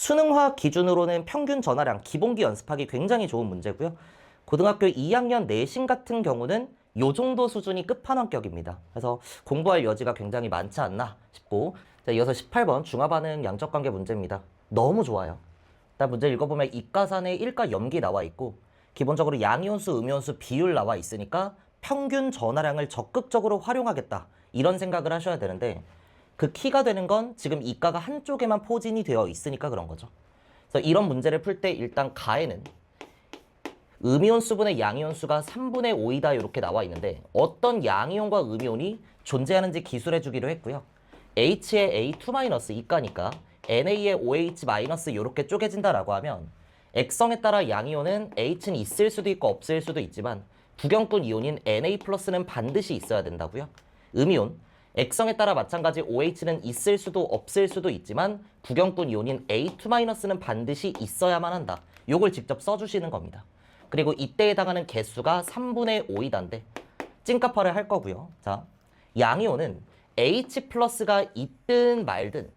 수능화 기준으로는 평균 전화량 기본기 연습하기 굉장히 좋은 문제고요. 고등학교 2학년 내신 같은 경우는 요 정도 수준이 끝판왕격입니다. 그래서 공부할 여지가 굉장히 많지 않나 싶고, 자, 이어서 18번 중화반응 양적관계 문제입니다. 너무 좋아요. 일단 문제 읽어보면 이가산에 일가 염기 나와 있고, 기본적으로 양이온수, 음이온수 비율 나와 있으니까 평균 전화량을 적극적으로 활용하겠다, 이런 생각을 하셔야 되는데, 그 키가 되는 건 지금 이가가 한쪽에만 포진이 되어 있으니까 그런 거죠. 그래서 이런 문제를 풀 때 일단 가에는 음이온수분의 양이온수가 3분의 5이다 이렇게 나와 있는데, 어떤 양이온과 음이온이 존재하는지 기술해 주기로 했고요. H의 A2- 이가니까 NA의 OH- 이렇게 쪼개진다라고 하면, 액성에 따라 양이온은 H는 있을 수도 있고 없을 수도 있지만 구경꾼 이온인 Na+는 반드시 있어야 된다고요. 음이온, 액성에 따라 마찬가지 OH는 있을 수도 없을 수도 있지만 구경꾼 이온인 A2-는 반드시 있어야만 한다. 요걸 직접 써주시는 겁니다. 그리고 이때에 해당하는 개수가 3분의 5이다인데 찐값화를 할 거고요. 자, 양이온은 H+가 있든 말든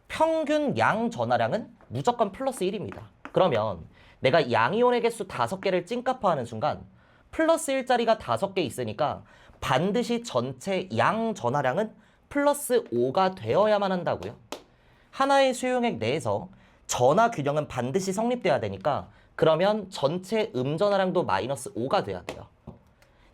평균 양 전화량은 무조건 플러스 1입니다. 그러면 내가 양이온의 개수 5개를 찐값화하는 순간 플러스 1짜리가 5개 있으니까 반드시 전체 양 전화량은 플러스 5가 되어야만 한다고요. 하나의 수용액 내에서 전화 균형은 반드시 성립돼야 되니까, 그러면 전체 음전화량도 마이너스 5가 돼야 돼요.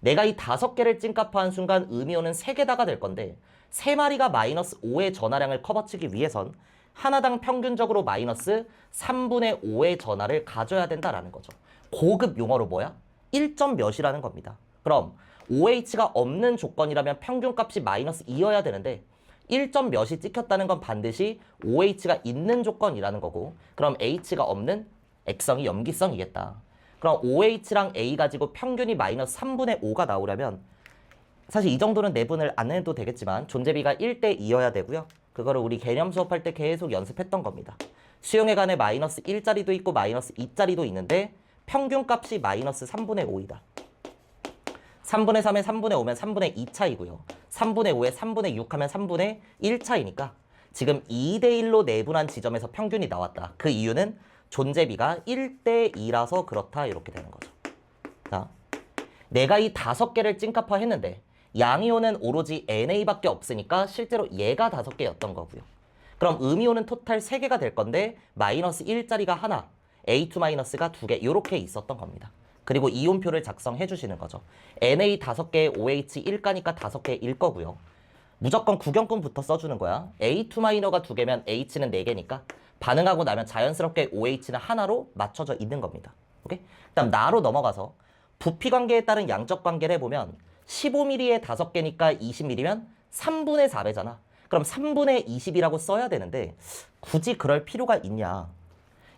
내가 이 5개를 찐값화한 순간 음이온은 3개다가 될 건데, 3마리가 마이너스 5의 전화량을 커버치기 위해선 하나당 평균적으로 마이너스 3분의 5의 전화를 가져야 된다라는 거죠. 고급 용어로 뭐야? 1점 몇이라는 겁니다. 그럼 OH가 없는 조건이라면 평균값이 마이너스 2여야 되는데 1점 몇이 찍혔다는 건 반드시 OH가 있는 조건이라는 거고, 그럼 H가 없는 액성이 염기성이겠다. 그럼 OH랑 A 가지고 평균이 마이너스 3분의 5가 나오려면, 사실 이 정도는 내분을 안 해도 되겠지만 존재비가 1대 2여야 되고요. 그거를 우리 개념 수업할 때 계속 연습했던 겁니다. 수용액 안에 마이너스 1짜리도 있고 마이너스 2짜리도 있는데 평균값이 마이너스 3분의 5이다. 3분의 3에 3분의 5면 3분의 2 차이고요. 3분의 5에 3분의 6 하면 3분의 1 차이니까 지금 2대 1로 내분한 지점에서 평균이 나왔다. 그 이유는 존재비가 1대 2라서 그렇다, 이렇게 되는 거죠. 자, 내가 이 5개를 찐값화했는데 양이온은 오로지 NA밖에 없으니까 실제로 얘가 5개였던 거고요. 그럼 음이온은 토탈 3개가 될 건데 마이너스 1짜리가 하나, A2-가 2개, 이렇게 있었던 겁니다. 그리고 이온표를 작성해 주시는 거죠. Na 5개에 OH 1가니까 5개일 거고요. 무조건 구경꾼부터 써주는 거야. A2-가 2개면 H는 4개니까 반응하고 나면 자연스럽게 OH는 하나로 맞춰져 있는 겁니다. 오케이? 그다음 나로 넘어가서 부피 관계에 따른 양적 관계를 해보면 15mm에 5개니까 20mm면 3분의 4배잖아. 그럼 3분의 20이라고 써야 되는데 굳이 그럴 필요가 있냐.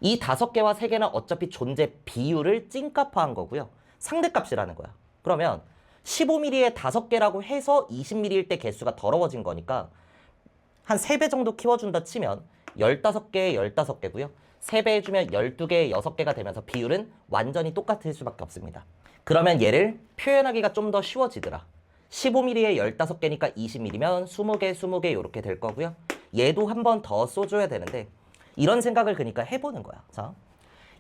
이 5개와 3개는 어차피 존재 비율을 찐값화한 거고요. 상대값이라는 거야. 그러면 15mm에 5개라고 해서 20mm일 때 개수가 더러워진 거니까 한 3배 정도 키워준다 치면 15개에 15개고요. 3배 해주면 12개에 6개가 되면서 비율은 완전히 똑같을 수밖에 없습니다. 그러면 얘를 표현하기가 좀 더 쉬워지더라. 15mm에 15개니까 20mm면 20개, 20개 이렇게 될 거고요. 얘도 한 번 더 써줘야 되는데 이런 생각을 그러니까 해보는 거야. 자,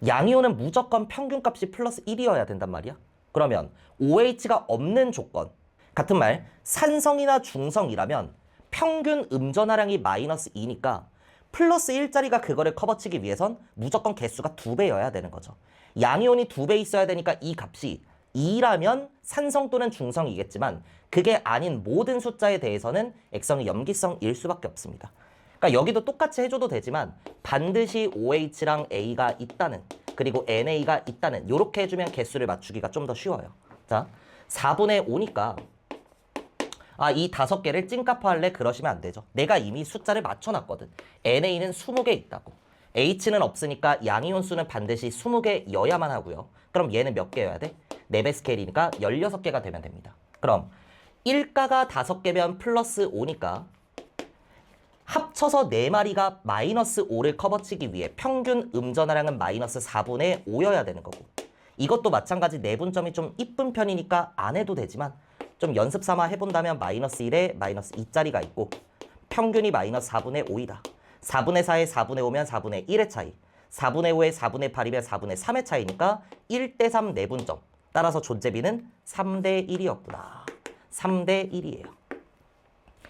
양이온은 무조건 평균값이 플러스 1이어야 된단 말이야. 그러면 OH가 없는 조건, 같은 말 산성이나 중성이라면 평균 음전화량이 마이너스 2니까 플러스 1짜리가 그거를 커버치기 위해선 무조건 개수가 2배여야 되는 거죠. 양이온이 2배 있어야 되니까 이 값이 2라면 산성 또는 중성이겠지만 그게 아닌 모든 숫자에 대해서는 액성이 염기성일 수밖에 없습니다. 그러니까 여기도 똑같이 해줘도 되지만 반드시 OH랑 A가 있다는, 그리고 NA가 있다는, 이렇게 해주면 개수를 맞추기가 좀 더 쉬워요. 자, 4분의 5니까 이 5개를 찐값화할래? 그러시면 안 되죠. 내가 이미 숫자를 맞춰놨거든. NA는 20개 있다고. H는 없으니까 양이온 수는 반드시 20개여야만 하고요. 그럼 얘는 몇 개여야 돼? 4배 스케일이니까 16개가 되면 됩니다. 그럼 1가가 5개면 플러스 5니까 합쳐서 4마리가 마이너스 5를 커버치기 위해 평균 음전화량은 마이너스 4분의 5여야 되는 거고, 이것도 마찬가지 내분점이 좀 이쁜 편이니까 안 해도 되지만 좀 연습 삼아 해본다면 마이너스 1에 마이너스 2짜리가 있고 평균이 마이너스 4분의 5이다. 4분의 4에 4분의 5면 4분의 1의 차이. 4분의 5에 4분의 8이면 4분의 3의 차이니까 1대 3 내분점. 따라서 존재비는 3대 1이었구나. 3대 1이에요.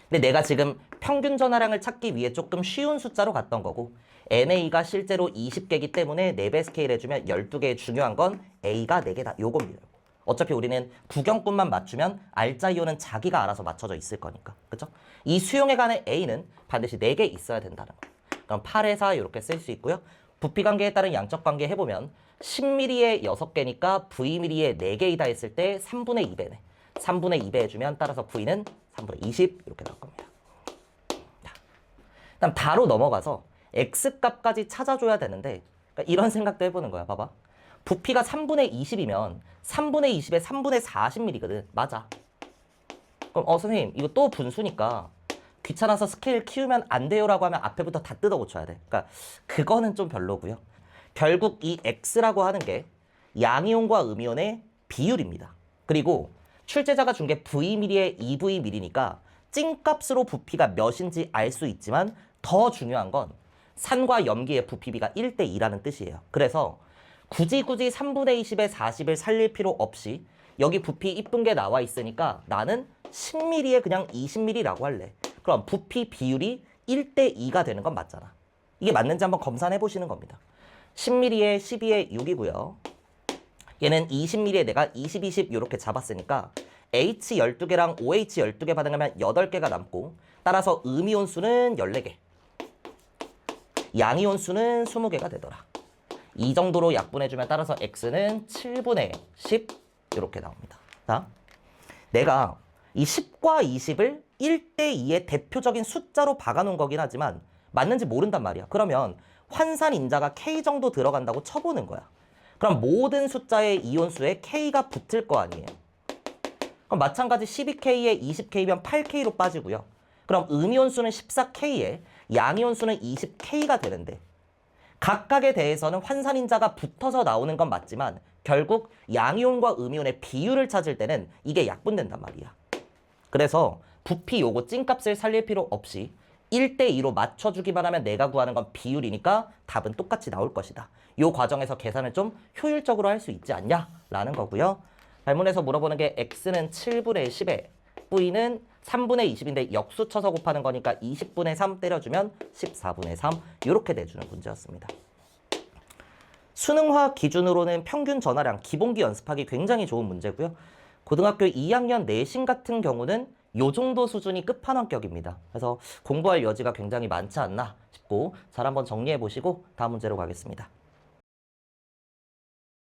근데 내가 지금 평균 전화량을 찾기 위해 조금 쉬운 숫자로 갔던 거고 NA가 실제로 20개이기 때문에 4배 스케일 해주면 12개의 중요한 건 A가 4개다. 요겁니다. 어차피 우리는 구경꾼만 맞추면 알짜이오는 자기가 알아서 맞춰져 있을 거니까. 그죠? 이 수용에 관한 A는 반드시 4개 있어야 된다는 거. 그럼 8에 4 이렇게 쓸 수 있고요. 부피 관계에 따른 양적 관계 해보면 10mm에 6개니까 Vmm에 4개이다 했을 때 3분의 2배네. 3분의 2배 해주면 따라서 V는 3분의 20 이렇게 나올 겁니다. 자, 그다음 다로 넘어가서 X값까지 찾아줘야 되는데 그러니까 이런 생각도 해보는 거야. 봐봐. 부피가 3분의 20이면 3분의 20에 3분의 40mm거든. 맞아. 그럼 선생님 이거 또 분수니까 귀찮아서 스케일 키우면 안 돼요라고 하면 앞에부터 다 뜯어 고쳐야 돼. 그러니까 그거는 좀 별로고요. 결국 이 X라고 하는 게 양이온과 음이온의 비율입니다. 그리고 출제자가 준 게 Vmm에 2Vmm니까 찐값으로 부피가 몇인지 알 수 있지만 더 중요한 건 산과 염기의 부피비가 1대2라는 뜻이에요. 그래서 굳이 3분의 20에 40을 살릴 필요 없이 여기 부피 이쁜 게 나와 있으니까 나는 10mm에 그냥 20mm라고 할래. 그럼 부피 비율이 1대2가 되는 건 맞잖아. 이게 맞는지 한번 검사해 보시는 겁니다. 10mm에 12에 6이고요. 얘는 20mm에 내가 20, 20 이렇게 잡았으니까 H 12개랑 OH 12개 받으면 8개가 남고 따라서 음이온 수는 14개. 양이온 수는 20개가 되더라. 이 정도로 약분해주면 따라서 X는 7분의 10 이렇게 나옵니다. 자, 내가 이 10과 20을 1대2의 대표적인 숫자로 박아놓은 거긴 하지만 맞는지 모른단 말이야. 그러면 환산 인자가 K 정도 들어간다고 쳐보는 거야. 그럼 모든 숫자의 이온수에 K가 붙을 거 아니에요. 그럼 마찬가지 12K에 20K면 8K로 빠지고요. 그럼 음이온수는 14K에 양이온수는 20K가 되는데 각각에 대해서는 환산인자가 붙어서 나오는 건 맞지만 결국 양이온과 음이온의 비율을 찾을 때는 이게 약분된단 말이야. 그래서 부피 요거 찐값을 살릴 필요 없이 1대2로 맞춰주기만 하면 내가 구하는 건 비율이니까 답은 똑같이 나올 것이다. 요 과정에서 계산을 좀 효율적으로 할 수 있지 않냐라는 거고요. 발문에서 물어보는 게 X는 7분의 10에 V는 3분의 20인데 역수 쳐서 곱하는 거니까 20분의 3 때려주면 14분의 3 이렇게 내주는 문제였습니다. 수능화 기준으로는 평균 전화량 기본기 연습하기 굉장히 좋은 문제고요. 고등학교 2학년 내신 같은 경우는 요 정도 수준이 끝판왕격입니다. 그래서 공부할 여지가 굉장히 많지 않나 싶고 잘 한번 정리해 보시고 다음 문제로 가겠습니다.